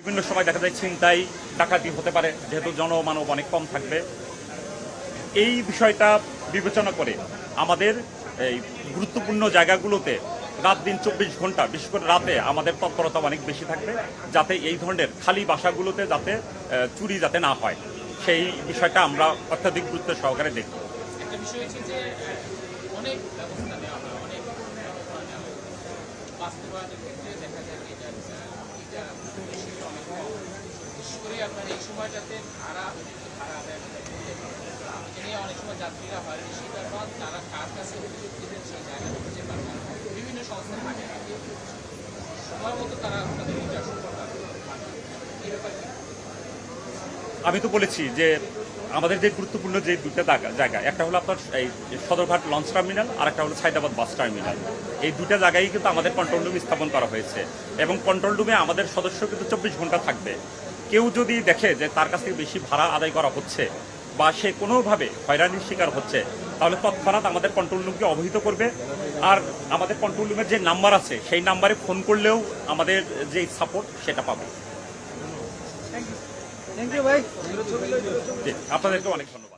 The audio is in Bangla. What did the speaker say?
বিভিন্ন সময় দেখা যায় ছিনতাই ডাকাতি হতে পারে, যেহেতু জনমানব অনেক কম থাকবে। এই বিষয়টা বিবেচনা করে আমাদের এই গুরুত্বপূর্ণ জায়গাগুলোতে রাত দিন 24 ঘন্টা, বিশেষ করে রাতে আমাদের তৎপরতা অনেক বেশি থাকবে, যাতে এই ধরনের খালি বাসাগুলোতে যাতে চুরি যাতে না হয়, সেই বিষয়টা আমরা অত্যাধিক গুরুত্ব সহকারে দেখব। একটা বিষয় হচ্ছে যে অনেক ব্যবস্থা নেওয়া হয়, অনেক বাস্তবায়নের ক্ষেত্রে দেখা যায় যে এটা অনেক কম। বিশেষ করে আপনার এই সময়টাতে ভাড়া আদায় এটা নিয়ে অনেক সময় যাত্রীরা হয়রানির শিকার হন, তারা কার কাছে অভিযোগ দিবেন সেই জায়গাটা খুঁজে পান না। বিভিন্ন সংস্থা থাকে না, সময় মতো তারা তাদের নিজস্ব এই ব্যাপারে আমি তো বলেছি যে আমাদের যে গুরুত্বপূর্ণ যে দুটো জায়গা, একটা হলো আপনার এই সদরঘাট লঞ্চ টার্মিনাল, আর একটা হলো সাইদাবাদ বাস টার্মিনাল। এই দুটা জায়গায় কিন্তু আমাদের কন্ট্রোল রুম স্থাপন করা হয়েছে, এবং কন্ট্রোল রুমে আমাদের সদস্য কিন্তু 24 ঘন্টা থাকবে। কেউ যদি দেখে যে তার কাছ থেকে বেশি ভাড়া আদায় করা হচ্ছে বা সে কোনোভাবে হয়রানির শিকার হচ্ছে, তাহলে তৎক্ষণাৎ আমাদের কন্ট্রোল রুমকে অবহিত করবে। আর আমাদের কন্ট্রোল রুমের যে নাম্বার আছে সেই নাম্বারে ফোন করলেও আমাদের যে সাপোর্ট সেটা পাবে। থ্যাংক ইউ ভাই। আপনাদেরকে অনেক ধন্যবাদ।